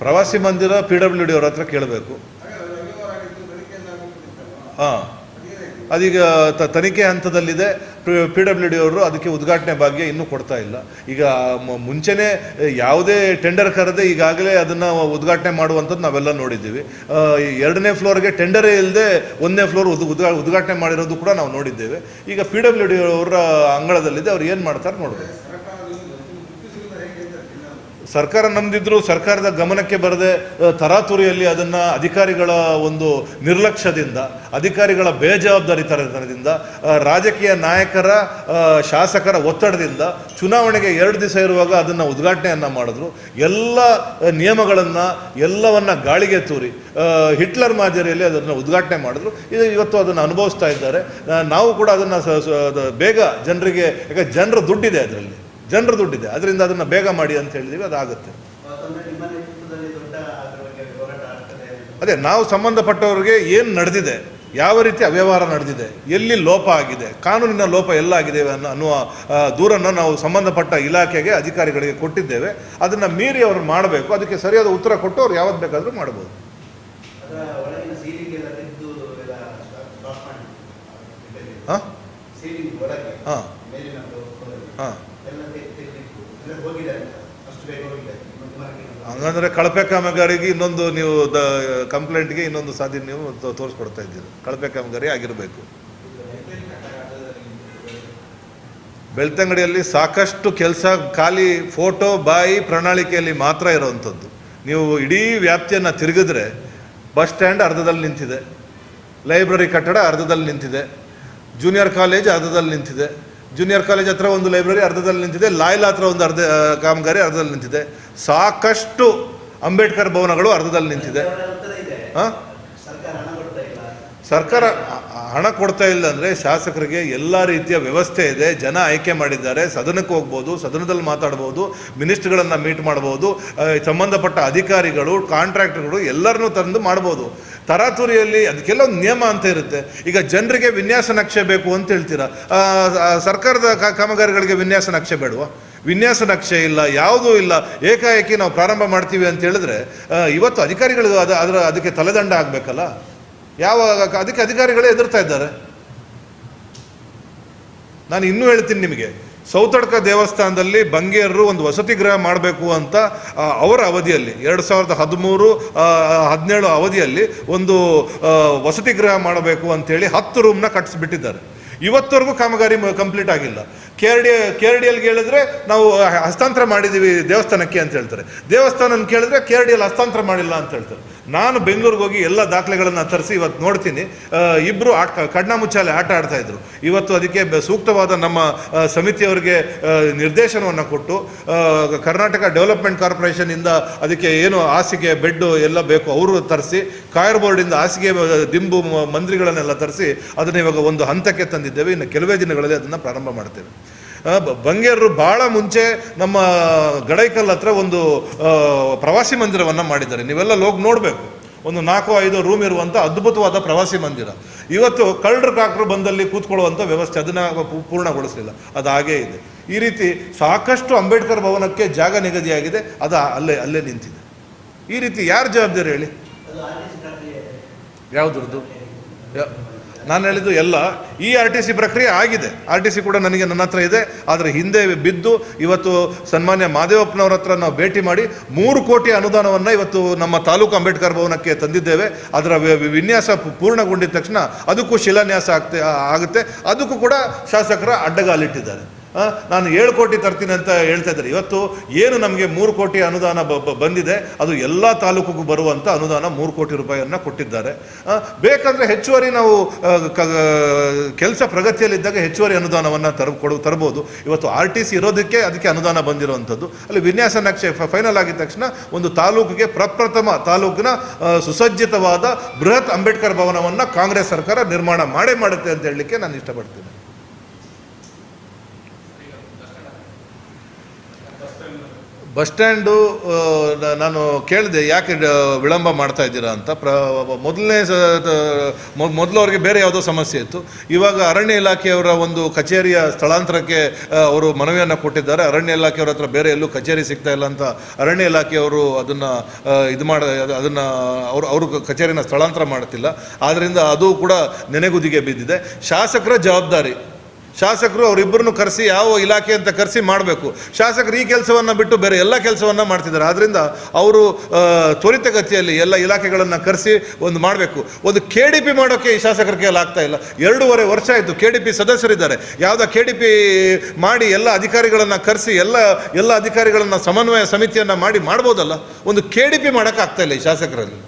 ಪ್ರವಾಸಿ ಮಂದಿರ PWD ಅವ್ರ ಹತ್ರ ಕೇಳಬೇಕು. ಹಾಂ, ಅದೀಗ ತನಿಖೆ ಹಂತದಲ್ಲಿದೆ. PWD ಅವರು ಅದಕ್ಕೆ ಉದ್ಘಾಟನೆ ಭಾಗ್ಯ ಇನ್ನೂ ಕೊಡ್ತಾ ಇಲ್ಲ. ಈಗ ಮುಂಚೆನೇ ಯಾವುದೇ ಟೆಂಡರ್ ಕರೆದೇ ಈಗಾಗಲೇ ಅದನ್ನು ಉದ್ಘಾಟನೆ ಮಾಡುವಂಥದ್ದು ನಾವೆಲ್ಲ ನೋಡಿದ್ದೀವಿ. 2ನೇ ಫ್ಲೋರ್ಗೆ ಟೆಂಡರೇ ಇಲ್ಲದೆ 1ನೇ ಫ್ಲೋರ್ ಉದ್ಘಾಟನೆ ಮಾಡಿರೋದು ಕೂಡ ನಾವು ನೋಡಿದ್ದೇವೆ. ಈಗ PWD ಅವರ ಅಂಗಳದಲ್ಲಿದೆ, ಅವ್ರು ಏನು ಮಾಡ್ತಾರೆ ನೋಡಬೇಕು. ಸರ್ಕಾರ ನಮ್ದಿದ್ರು ಸರ್ಕಾರದ ಗಮನಕ್ಕೆ ಬರದೆ ತರಾತುರಿಯಲ್ಲಿ ಅದನ್ನು ಅಧಿಕಾರಿಗಳ ಒಂದು ನಿರ್ಲಕ್ಷ್ಯದಿಂದ, ಅಧಿಕಾರಿಗಳ ಬೇಜವಾಬ್ದಾರಿತನದಿಂದ, ರಾಜಕೀಯ ನಾಯಕರ ಶಾಸಕರ ಒತ್ತಡದಿಂದ ಚುನಾವಣೆಗೆ 2 ದಿವಸ ಇರುವಾಗ ಅದನ್ನು ಉದ್ಘಾಟನೆಯನ್ನು ಮಾಡಿದ್ರು. ಎಲ್ಲ ನಿಯಮಗಳನ್ನು ಎಲ್ಲವನ್ನ ಗಾಳಿಗೆ ತೂರಿ ಹಿಟ್ಲರ್ ಮಾದರಿಯಲ್ಲಿ ಅದನ್ನು ಉದ್ಘಾಟನೆ ಮಾಡಿದ್ರು. ಇವತ್ತು ಅದನ್ನು ಅನುಭವಿಸ್ತಾ ಇದ್ದಾರೆ. ನಾವು ಕೂಡ ಅದನ್ನು ಬೇಗ ಜನರಿಗೆ, ಯಾಕೆ ಜನರ ದುಡ್ಡಿದೆ, ಜನರ ದುಡ್ಡಿದೆ, ಅದರಿಂದ ಅದನ್ನು ಬೇಗ ಮಾಡಿ ಅಂತ ಹೇಳಿದೀವಿ. ಅದಾಗುತ್ತೆ. ಅದೇ ನಾವು ಸಂಬಂಧಪಟ್ಟವ್ರಿಗೆ ಏನು ನಡೆದಿದೆ, ಯಾವ ರೀತಿ ಅವ್ಯವಹಾರ ನಡೆದಿದೆ, ಎಲ್ಲಿ ಲೋಪ ಆಗಿದೆ, ಕಾನೂನಿನ ಲೋಪ ಎಲ್ಲ ಆಗಿದೆ ಅನ್ನುವ ದೂರನ್ನು ನಾವು ಸಂಬಂಧಪಟ್ಟ ಇಲಾಖೆಗೆ, ಅಧಿಕಾರಿಗಳಿಗೆ ಕೊಟ್ಟಿದ್ದೇವೆ. ಅದನ್ನು ಮೀರಿ ಅವರು ಮಾಡಬೇಕು. ಅದಕ್ಕೆ ಸರಿಯಾದ ಉತ್ತರ ಕೊಟ್ಟು ಅವ್ರು ಯಾವತ್ತು ಬೇಕಾದರೂ ಮಾಡ್ಬೋದು. ಹಾಂ ಹಾಂ ಹಾಂ ಹಂಗಂದ್ರೆ ಕಳಪೆ ಕಾಮಗಾರಿಗೆ ಇನ್ನೊಂದು ನೀವು ಕಂಪ್ಲೇಂಟ್ಗೆ ಇನ್ನೊಂದು ಸಾಧ್ಯ ನೀವು ತೋರಿಸ್ಕೊಡ್ತಾ ಇದ್ದೀರಿ. ಕಳಪೆ ಕಾಮಗಾರಿ ಆಗಿರಬೇಕು. ಬೆಳ್ತಂಗಡಿಯಲ್ಲಿ ಸಾಕಷ್ಟು ಕೆಲಸ ಖಾಲಿ ಫೋಟೋ ಬಾಯಿ ಪ್ರಣಾಳಿಕೆಯಲ್ಲಿ ಮಾತ್ರ ಇರೋವಂಥದ್ದು. ನೀವು ಇಡೀ ವ್ಯಾಪ್ತಿಯನ್ನು ತಿರುಗಿದ್ರೆ ಬಸ್ ಸ್ಟ್ಯಾಂಡ್ ಅರ್ಧದಲ್ಲಿ ನಿಂತಿದೆ, ಲೈಬ್ರರಿ ಕಟ್ಟಡ ಅರ್ಧದಲ್ಲಿ ನಿಂತಿದೆ, ಜೂನಿಯರ್ ಕಾಲೇಜ್ ಅರ್ಧದಲ್ಲಿ ನಿಂತಿದೆ, ಜೂನಿಯರ್ ಕಾಲೇಜ್ ಹತ್ರ ಒಂದು ಲೈಬ್ರರಿ ಅರ್ಧದಲ್ಲಿ ನಿಂತಿದೆ, ಲಾಯ್ಲಾ ಹತ್ರ ಒಂದು ಕಾಮಗಾರಿ ಅರ್ಧದಲ್ಲಿ ನಿಂತಿದೆ, ಸಾಕಷ್ಟು ಅಂಬೇಡ್ಕರ್ ಭವನಗಳು ಅರ್ಧದಲ್ಲಿ ನಿಂತಿದೆ. ಹಾಂ, ಸರ್ಕಾರ ಹಣ ಕೊಡ್ತಾ ಇಲ್ಲ ಅಂದರೆ ಶಾಸಕರಿಗೆ ಎಲ್ಲ ರೀತಿಯ ವ್ಯವಸ್ಥೆ ಇದೆ. ಜನ ಆಯ್ಕೆ ಮಾಡಿದ್ದಾರೆ, ಸದನಕ್ಕೆ ಹೋಗ್ಬೋದು, ಸದನದಲ್ಲಿ ಮಾತಾಡ್ಬೋದು, ಮಿನಿಸ್ಟ್ರುಗಳನ್ನು ಮೀಟ್ ಮಾಡ್ಬೋದು, ಸಂಬಂಧಪಟ್ಟ ಅಧಿಕಾರಿಗಳು, ಕಾಂಟ್ರಾಕ್ಟರ್ಗಳು ಎಲ್ಲರನ್ನೂ ತಂದು ಮಾಡ್ಬೋದು. ತರಾತುರಿಯಲ್ಲಿ ಅದಕ್ಕೆಲ್ಲ ಒಂದು ನಿಯಮ ಅಂತ ಇರುತ್ತೆ. ಈಗ ಜನರಿಗೆ ವಿನ್ಯಾಸ ನಕ್ಷೆ ಬೇಕು ಅಂತ ಹೇಳ್ತೀರಾ, ಸರ್ಕಾರದ ಕಾಮಗಾರಿಗಳಿಗೆ ವಿನ್ಯಾಸ ನಕ್ಷೆ ಬೇಡವಾ? ವಿನ್ಯಾಸ ನಕ್ಷೆ ಇಲ್ಲ, ಯಾವುದೂ ಇಲ್ಲ, ಏಕಾಏಕಿ ನಾವು ಪ್ರಾರಂಭ ಮಾಡ್ತೀವಿ ಅಂತ ಹೇಳಿದ್ರೆ ಇವತ್ತು ಅಧಿಕಾರಿಗಳು ಅದಕ್ಕೆ ತಲೆದಂಡ ಆಗಬೇಕಲ್ಲ. ಅದಕ್ಕೆ ಅಧಿಕಾರಿಗಳೇ ಎದುರ್ತಾ ಇದ್ದಾರೆ. ನಾನು ಇನ್ನೂ ಹೇಳ್ತೀನಿ ನಿಮಗೆ, ಸೌತಡ್ಕ ದೇವಸ್ಥಾನದಲ್ಲಿ ಬಂಗೇರರು ಒಂದು ವಸತಿ ಗೃಹ ಮಾಡಬೇಕು ಅಂತ ಅವರ ಅವಧಿಯಲ್ಲಿ 2013-17 ಅವಧಿಯಲ್ಲಿ ಒಂದು ವಸತಿ ಗೃಹ ಮಾಡಬೇಕು ಅಂತೇಳಿ 10 ರೂಮ್ನ ಕಟ್ಟಿಸ್ಬಿಟ್ಟಿದ್ದಾರೆ. ಇವತ್ತವರೆಗೂ ಕಾಮಗಾರಿ ಕಂಪ್ಲೀಟ್ ಆಗಿಲ್ಲ. KRDLಗೆ ಹೇಳಿದ್ರೆ ನಾವು ಹಸ್ತಾಂತರ ಮಾಡಿದ್ದೀವಿ ದೇವಸ್ಥಾನಕ್ಕೆ ಅಂತ ಹೇಳ್ತಾರೆ. ದೇವಸ್ಥಾನ ಕೇಳಿದ್ರೆ KRDL ಹಸ್ತಾಂತರ ಮಾಡಿಲ್ಲ ಅಂತ ಹೇಳ್ತಾರೆ. ನಾನು ಬೆಂಗಳೂರಿಗೆ ಹೋಗಿ ಎಲ್ಲ ದಾಖಲೆಗಳನ್ನು ತರಿಸಿ ಇವತ್ತು ನೋಡ್ತೀನಿ. ಇಬ್ಬರು ಕಣ್ಣಾಮುಚ್ಚಾಲೆ ಆಟ ಆಡ್ತಾ ಇದ್ರು. ಇವತ್ತು ಅದಕ್ಕೆ ಸೂಕ್ತವಾದ ನಮ್ಮ ಸಮಿತಿಯವರಿಗೆ ನಿರ್ದೇಶನವನ್ನು ಕೊಟ್ಟು ಕರ್ನಾಟಕ ಡೆವಲಪ್ಮೆಂಟ್ ಕಾರ್ಪೊರೇಷನಿಂದ ಅದಕ್ಕೆ ಏನು ಹಾಸಿಗೆ ಬೆಡ್ಡು ಎಲ್ಲ ಬೇಕು ಅವರು ತರಿಸಿ, ಕಾಯರ್ ಬೋರ್ಡಿಂದ ಹಾಸಿಗೆ ದಿಂಬು ಮಂದಿರಗಳನ್ನೆಲ್ಲ ತರಿಸಿ ಅದನ್ನು ಇವಾಗ ಒಂದು ಹಂತಕ್ಕೆ ತಂದಿದ್ದೇವೆ. ಇನ್ನು ಕೆಲವೇ ದಿನಗಳಲ್ಲಿ ಅದನ್ನು ಪ್ರಾರಂಭ ಮಾಡ್ತೇವೆ. ಬಂಗೇರರು ಭಾಳ ಮುಂಚೆ ನಮ್ಮ ಗಡೈಕಲ್ ಹತ್ರ ಒಂದು ಪ್ರವಾಸಿ ಮಂದಿರವನ್ನು ಮಾಡಿದ್ದಾರೆ. ನೀವೆಲ್ಲ ಹೋಗಿ ನೋಡಬೇಕು. ಒಂದು 4-5 ರೂಮ್ ಇರುವಂಥ ಅದ್ಭುತವಾದ ಪ್ರವಾಸಿ ಮಂದಿರ. ಇವತ್ತು ಕಳ್ಳರು ಕಾಕರು ಬಂದಲ್ಲಿ ಕೂತ್ಕೊಳ್ಳುವಂಥ ವ್ಯವಸ್ಥೆ ಅದನ್ನು ಪೂರ್ಣಗೊಳಿಸಲಿಲ್ಲ. ಅದು ಹಾಗೇ ಇದೆ. ಈ ರೀತಿ ಸಾಕಷ್ಟು ಅಂಬೇಡ್ಕರ್ ಭವನಕ್ಕೆ ಜಾಗ ನಿಗದಿಯಾಗಿದೆ, ಅದು ಅಲ್ಲೇ ನಿಂತಿದೆ. ಈ ರೀತಿ ಯಾರು ಜವಾಬ್ದಾರಿ ಹೇಳಿ? ಯಾವುದ್ರದ್ದು? ನಾನು ಹೇಳಿದ್ದು ಎಲ್ಲ ಈ RTC ಪ್ರಕ್ರಿಯೆ ಆಗಿದೆ. RTC ಕೂಡ ನನ್ನ ಹತ್ರ ಇದೆ. ಆದರೆ ಹಿಂದೆ ಬಿದ್ದು ಇವತ್ತು ಸನ್ಮಾನ್ಯ ಮಾದೇವಪ್ಪನವ್ರ ಹತ್ರ ನಾವು ಭೇಟಿ ಮಾಡಿ 3 ಕೋಟಿ ಅನುದಾನವನ್ನು ಇವತ್ತು ನಮ್ಮ ತಾಲೂಕು ಅಂಬೇಡ್ಕರ್ ಭವನಕ್ಕೆ ತಂದಿದ್ದೇವೆ. ಅದರ ವಿನ್ಯಾಸ ಪೂರ್ಣಗೊಂಡಿದ ತಕ್ಷಣ ಅದಕ್ಕೂ ಶಿಲಾನ್ಯಾಸ ಆಗುತ್ತೆ. ಅದಕ್ಕೂ ಕೂಡ ಶಾಸಕರ ಅಡ್ಡಗಾಲಿಟ್ಟಿದ್ದಾರೆ. ನಾನು 7 ಕೋಟಿ ತರ್ತೀನಿ ಅಂತ ಹೇಳ್ತಾ ಇದ್ದಾರೆ. ಇವತ್ತು ಏನು ನಮಗೆ 3 ಕೋಟಿ ಅನುದಾನ ಬಂದಿದೆ, ಅದು ಎಲ್ಲ ತಾಲೂಕಿಗೂ ಬರುವಂಥ ಅನುದಾನ 3 ಕೋಟಿ ರೂಪಾಯಿಯನ್ನು ಕೊಟ್ಟಿದ್ದಾರೆ. ಬೇಕಂದರೆ ಹೆಚ್ಚುವರಿ ನಾವು ಕೆಲಸ ಪ್ರಗತಿಯಲ್ಲಿದ್ದಾಗ ಹೆಚ್ಚುವರಿ ಅನುದಾನವನ್ನು ತರ್ಬೋದು. ಇವತ್ತು RTC ಇರೋದಕ್ಕೆ ಅದಕ್ಕೆ ಅನುದಾನ ಬಂದಿರುವಂಥದ್ದು. ಅಲ್ಲಿ ವಿನ್ಯಾಸ ನಕ್ಷೆ ಫೈನಲ್ ಆಗಿದ ತಕ್ಷಣ ಒಂದು ತಾಲೂಕಿಗೆ ಪ್ರಪ್ರಥಮ ತಾಲೂಕಿನ ಸುಸಜ್ಜಿತವಾದ ಬೃಹತ್ ಅಂಬೇಡ್ಕರ್ ಭವನವನ್ನು ಕಾಂಗ್ರೆಸ್ ಸರ್ಕಾರ ನಿರ್ಮಾಣ ಮಾಡುತ್ತೆ ಅಂತ ಹೇಳಲಿಕ್ಕೆ ನಾನು ಇಷ್ಟಪಡ್ತೀನಿ. ಬಸ್ ಸ್ಟ್ಯಾಂಡು ನಾನು ಕೇಳಿದೆ ಯಾಕೆ ವಿಳಂಬ ಮಾಡ್ತಾ ಇದ್ದೀರಾ ಅಂತ. ಮೊದಲು ಅವ್ರಿಗೆ ಬೇರೆ ಯಾವುದೋ ಸಮಸ್ಯೆ ಇತ್ತು. ಇವಾಗ ಅರಣ್ಯ ಇಲಾಖೆಯವರ ಒಂದು ಕಚೇರಿಯ ಸ್ಥಳಾಂತರಕ್ಕೆ ಅವರು ಮನವಿಯನ್ನು ಕೊಟ್ಟಿದ್ದಾರೆ. ಅರಣ್ಯ ಇಲಾಖೆಯವರ ಹತ್ರ ಬೇರೆ ಎಲ್ಲೂ ಕಚೇರಿ ಸಿಗ್ತಾ ಇಲ್ಲ ಅಂತ ಅರಣ್ಯ ಇಲಾಖೆಯವರು ಅದನ್ನು ಅದನ್ನು ಅವರು ಕಚೇರಿನ ಸ್ಥಳಾಂತರ ಮಾಡ್ತಿಲ್ಲ. ಆದ್ದರಿಂದ ಅದು ಕೂಡ ನೆನೆಗುದಿಗೆ ಬಿದ್ದಿದೆ. ಶಾಸಕರ ಜವಾಬ್ದಾರಿ, ಶಾಸಕರು ಅವರಿಬ್ಬರನ್ನು ಕರೆಸಿ ಯಾವ ಇಲಾಖೆ ಅಂತ ಕರೆಸಿ ಮಾಡಬೇಕು. ಶಾಸಕರು ಈ ಕೆಲಸವನ್ನು ಬಿಟ್ಟು ಬೇರೆ ಎಲ್ಲ ಕೆಲಸವನ್ನು ಮಾಡ್ತಿದ್ದಾರೆ. ಆದ್ದರಿಂದ ಅವರು ತ್ವರಿತಗತಿಯಲ್ಲಿ ಎಲ್ಲ ಇಲಾಖೆಗಳನ್ನು ಕರೆಸಿ ಒಂದು ಮಾಡಬೇಕು. ಒಂದು KDP ಮಾಡೋಕ್ಕೆ ಈ ಶಾಸಕರ ಕೈಯಲ್ಲಿ ಆಗ್ತಾ ಇಲ್ಲ. 2.5 ವರ್ಷ ಆಯಿತು. KDP ಸದಸ್ಯರಿದ್ದಾರೆ. ಯಾವುದೋ KDP ಮಾಡಿ ಎಲ್ಲ ಅಧಿಕಾರಿಗಳನ್ನು ಕರೆಸಿ ಎಲ್ಲ ಅಧಿಕಾರಿಗಳನ್ನು ಸಮನ್ವಯ ಸಮಿತಿಯನ್ನು ಮಾಡ್ಬೋದಲ್ಲ. ಒಂದು KDP ಮಾಡೋಕ್ಕಾಗ್ತಾ ಇಲ್ಲ ಈ ಶಾಸಕರಲ್ಲಿ.